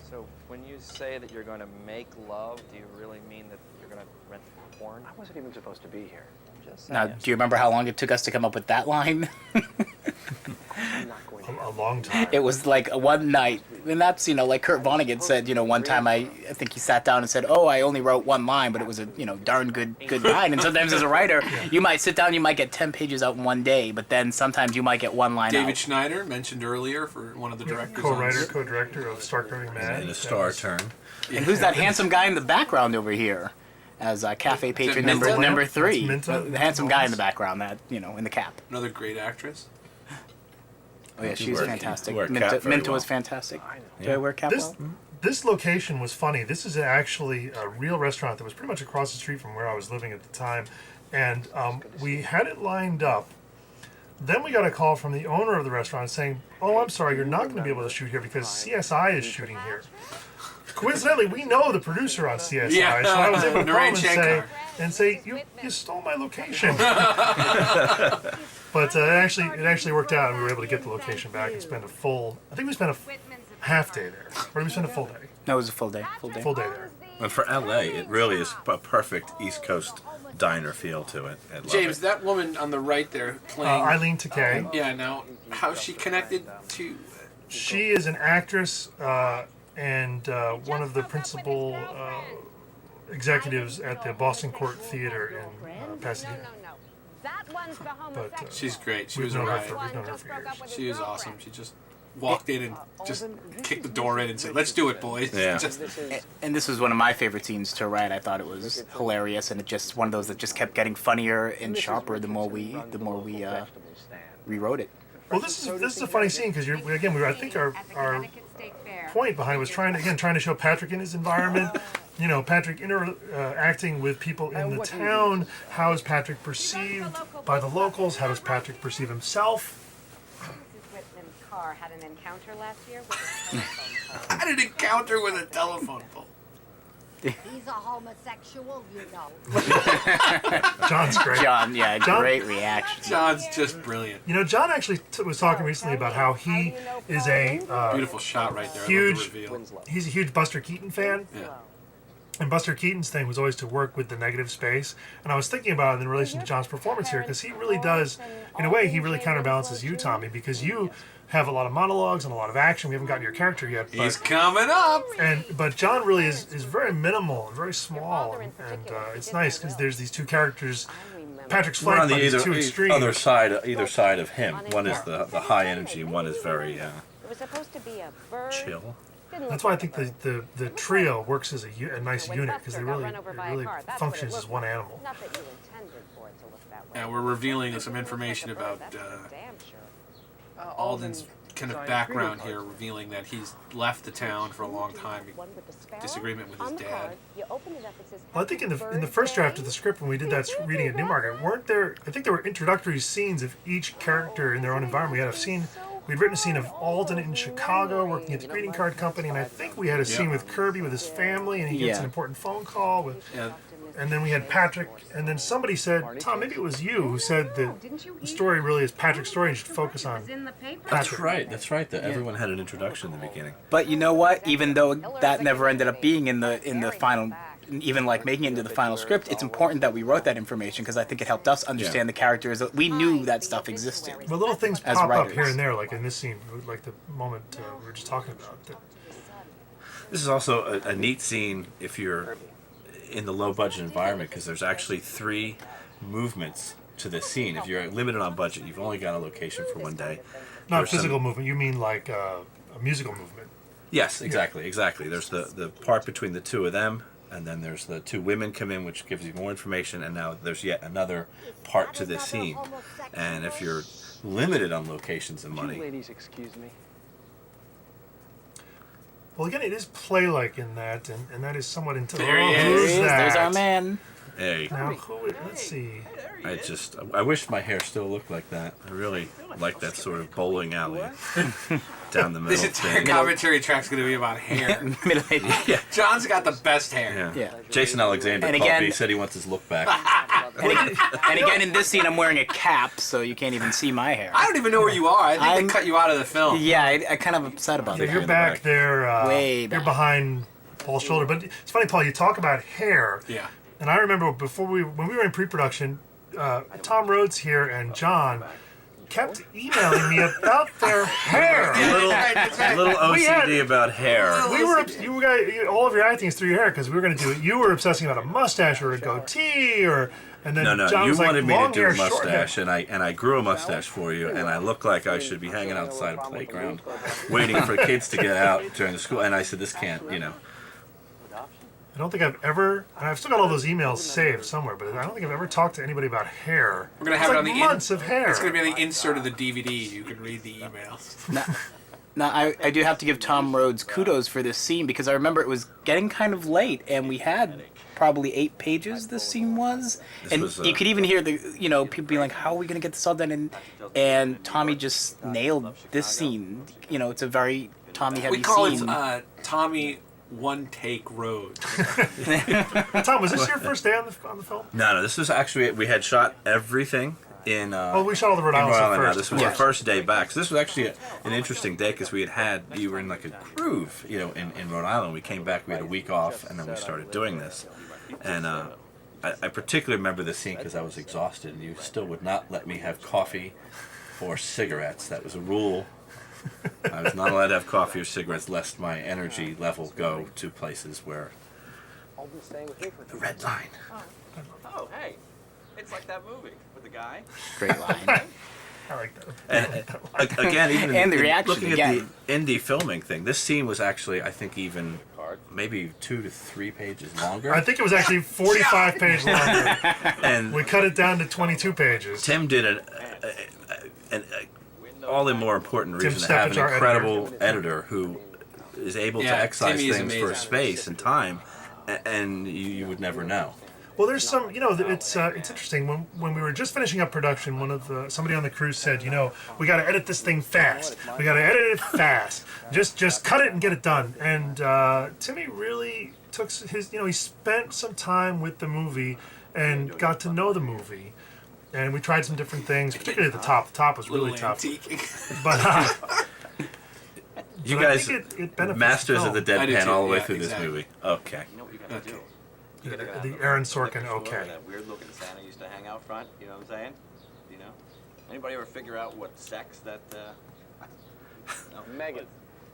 So when you say that you're going to make love, do you really mean that you're going to rent porn? I wasn't even supposed to be here. I'm just Now, saying. do you remember how long it took us to come up with that line? I'm not going to. A long time. It was like one night, and that's, like Kurt Vonnegut said, one time I think he sat down and said, oh, I only wrote one line, but it was a, darn good line. And sometimes as a writer, you might sit down, you might get 10 pages out in one day, but then sometimes you might get one line David out. Schneider, mentioned earlier, for one of the directors. Co-writer, co-director of Stark Moving Man. In a star turn. And who's that handsome guy in the background over here? As cafe patron Minta? number 3. That's Minta. The handsome guy in the background, that, in the cap. Another great actress. Oh yeah, she's fantastic. wear cap Minta, very Minta was well. fantastic. Do Yeah. I wear cap This well? this location was funny. This is actually a real restaurant that was pretty much across the street from where I was living at the time, and we had it lined up. Then we got a call from the owner of the restaurant saying, "Oh, I'm sorry, you're not going to be able to shoot here because CSI is shooting here." Coincidentally, we know the producer on CSI, Yeah. so I was able to call him Narayan and say, "You stole my location." But it actually worked out, and we were able to get the location back and spend a full. I think we spent a half day there, or did we spend a full day? No, it was a full day. Full day. Full day there. And for LA, it really is a perfect East Coast diner feel to it. I love James, it. that woman on the right there playing. Eileen Takei. Yeah, now, how's she connected to. She is an actress and one of the principal executives at the Boston Court Theater in Pasadena. That one's the homosexual. She's great. She We've was a known her riot. for years. She is awesome. She just walked in and just kicked the door in and said, let's do it, boys. Yeah. Just, And this was one of my favorite scenes to write. I thought it was hilarious, and it just one of those that just kept getting funnier and sharper the more we rewrote it. Well, this is a funny scene because I think our point behind it was trying to show Patrick in his environment. Patrick interacting with people in the town. How is Patrick perceived by the locals? How does Patrick perceive himself? Mrs. Whitman's car had an encounter last year with a telephone pole. I had an encounter with a telephone pole. He's a homosexual, you know. John's great. John, yeah, John- great reaction. John's just brilliant. John actually was talking recently about how he is a Beautiful shot right there. huge. I love the reveal. He's a huge Buster Keaton fan. Yeah. And Buster Keaton's thing was always to work with the negative space. And I was thinking about it in relation to John's performance here, because he really does, in a way, he really counterbalances you, Tommy, because you have a lot of monologues and a lot of action. We haven't gotten your character yet. But, He's coming up. but John really is very minimal and very small. And it's nice because there's these two characters. Patrick's We're on flanked by the these two extremes. either side of him. One is the high energy, and one is very It was supposed to be a bird. chill. That's why I think the trio works as a nice unit, because they really functions as one animal. Not that you intended for it to look that way. Yeah, we're revealing some information about That's for damn sure. Alden's kind of background here, revealing that he's left the town for a long time. One with the sparrow. Disagreement with his On the dad. card, you open it up, it says, Well, I think in the first draft of the script, when we did that reading at Newmarket, weren't there? I think there were introductory scenes of each character in their own environment. We had a scene. We'd written a scene of Alden in Chicago working at the greeting card company, and I think we had a scene with Kirby with his family, and he gets Yeah. an important phone call with. Yeah. And then we had Patrick, and then somebody said, Tom, maybe it was you who said that the story really is Patrick's story and you should focus on in the paper. Patrick. That's right. That everyone had an introduction in the beginning. But you know what? Even though that never ended up being in the final, even like making it into the final script, it's important that we wrote that information because I think it helped us understand the characters. We knew that stuff existed. But little things As pop up writers. here and there, like in this scene, like the moment we were just talking about. This is also a neat scene if you're in the low budget environment, because there's actually 3 movements to this scene. If you're limited on budget, you've only got a location for one day. Not There's some- physical movement, you mean like a musical movement. Yes, exactly. There's the part between the two of them, and then there's the 2 women come in, which gives you more information, and now there's yet another part to this scene. And if you're limited on locations and money, Ladies, excuse me. Well, again, it is play-like in that, and that is somewhat into. There he Who's is. that? There's our man. Hey, Now, let's see. I wish my hair still looked like that. I really like that sort of bowling alley down the middle. This entire thing. commentary track's going to be about hair. Yeah. John's got the best hair. Yeah. Jason Alexander And called again- me. He said he wants his look back. And again, in this scene, I'm wearing a cap, so you can't even see my hair. I don't even know where you are. I think I'm- they cut you out of the film. Yeah, I kind of upset about Yeah, that. you're back there. Way You're back. behind Paul's shoulder. But it's funny, Paul. You talk about hair. Yeah. And I remember when we were in pre-production, Tom Rhoads here and John kept emailing me about their hair. A little OCD about hair. We were, you guys, all of your acting is through your hair because we were going to do it. You were obsessing about a mustache or a goatee, and then No, John you was like, wanted me to long do hair, a short hair. mustache, and I grew a mustache for you, and I look like I should be hanging outside a playground, waiting for kids to get out during the school. And I said, this can't, I don't think I've ever, and I've still got all those emails saved somewhere, but I don't think I've ever talked to anybody about hair. We're going to It's have like it on the months of hair. It's going to be on the insert of the DVD. You can read the emails. Now, I do have to give Tom Rhoads kudos for this scene because I remember it was getting kind of late and we had probably 8 pages this scene was. And was, you could even hear the, people being like, how are we going to get this all done? And Tommy just nailed this scene. It's a very Tommy heavy We call scene. it Tommy One Take Road. Tom, was this your first day on the film? No, this was actually, we had shot everything in Oh, we shot all the Rhode in Island stuff Rhode Island. Now, first. this was our first day back. So this was actually an interesting day because you were in like a groove, in Rhode Island. We came back, we had a week off, and then we started doing this. And I particularly remember this scene because I was exhausted, and you still would not let me have coffee or cigarettes. That was a rule. I was not allowed to have coffee or cigarettes lest my energy level go to places where the red line. Oh, hey, it's like that movie with the guy. Great line. I like that. And again, even And the reaction looking again. at the indie filming thing, this scene was actually, I think, even maybe 2 to 3 pages longer. I think it was actually 45 pages longer. And We cut it down to 22 pages. Tim did all the more important Tim reason to have an Stepich, our incredible editor who is able to excise Timmy is things for amazing. space and time, and you would never know. Well, there's some, it's interesting. When we were just finishing up production, somebody on the crew said, we got to edit this thing fast. We got to edit it fast. Just cut it and get it done. And Timmy really took he spent some time with the movie and got to know the movie. And we tried some different things, particularly at the top. The top was really tough. Antiquing. But You but I guys, think it benefits masters the of the film. I do deadpan too, all the way yeah, through exactly. this movie. Okay. You know what you gotta Okay. do? You gotta The have Aaron that Sorkin, photo okay. That weird looking Santa used to hang out front. You know what I'm saying? You know? Anybody ever figure out what sex that? Megan.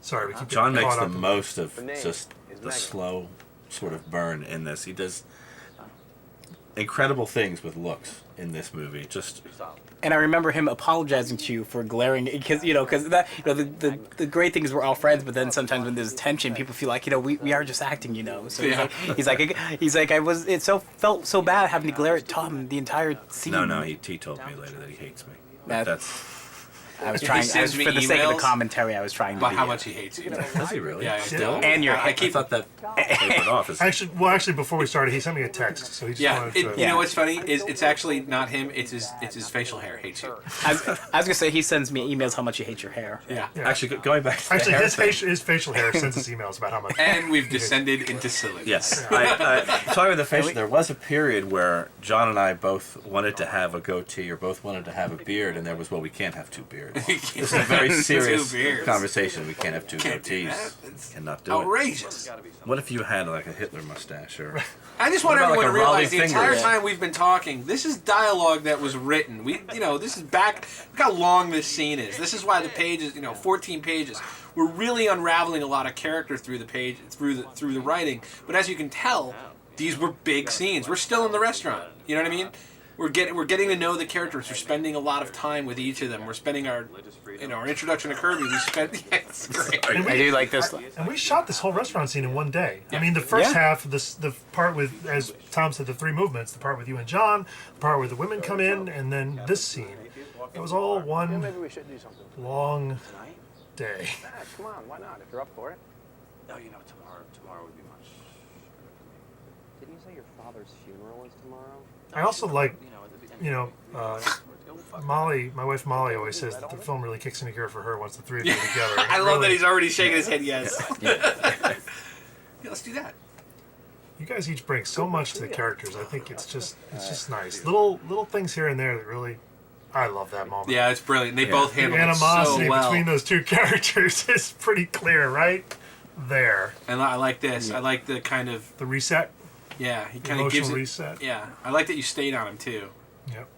Sorry, we keep John getting makes caught the up. most of name just is the Megan. slow sort of burn in this. He does incredible things with looks in this movie. Just And I remember him apologizing to you for glaring because the great thing is we're all friends, but then sometimes when there's tension, people feel like we are just acting, So Yeah. he's like felt so bad having to glare at Tom the entire scene. no. He told me later that he hates me. But I was He trying sends me for the sake of the emails commentary. I was trying to about be how much he hates you. does he really? Yeah, Still? and your I thought that tapered off. Actually, before we started, he sent me a text, so he just Yeah, wanted to. you know what's funny is it's actually not him. It's his facial hair hates you. I was gonna say he sends me emails how much you hate your hair. Yeah. Actually, going back to the Actually, hair his thing. facial hair sends us emails about how much. And we've descended into silliness. Yes. Talking about the facial, there was a period where John and I both wanted to have a goatee or both wanted to have a beard, and there was, we can't have 2 beards. This is a very serious beards. conversation. We can't have 2 Can't do goatees. that. It's Cannot do it. outrageous. What if you had like a Hitler mustache or? I just want What about, everyone like, to a realize Raleigh the entire finger? time we've been talking, this is dialogue that was written. This is back. Look how long this scene is. This is why the page is, 14 pages. We're really unraveling a lot of character through the page, through the writing. But as you can tell, these were big scenes. We're still in the restaurant. You know what I mean? We're getting to know the characters. We're spending a lot of time with each of them. We're spending our introduction to Kirby. We spent. Yeah, it's great. And I do like this. And we shot this whole restaurant scene in one day. I mean, the first Yeah. half, the part with, as Tom said, the 3 movements, the part with you and John, the part where the women come in, and then this scene. It was all one Maybe we should do something. long day. Ah, come on, why not? If you're up for it. Oh, tomorrow would be much. you say your father's funeral is tomorrow? I also like, Molly, my wife Molly always says that the film really kicks into gear for her once the three of you are together. I love that he's already shaking his head yes. Yeah. Yeah, let's do that. You guys each bring so much to the characters. I think it's just nice. Little things here and there that really, I love that moment. Yeah, it's brilliant. They both The handle it animosity so well. between those two characters is pretty clear, right there. And I like this. I like the kind of The reset, he the kind of gives emotional it. reset. Yeah, I like that you stayed on him too. Yep.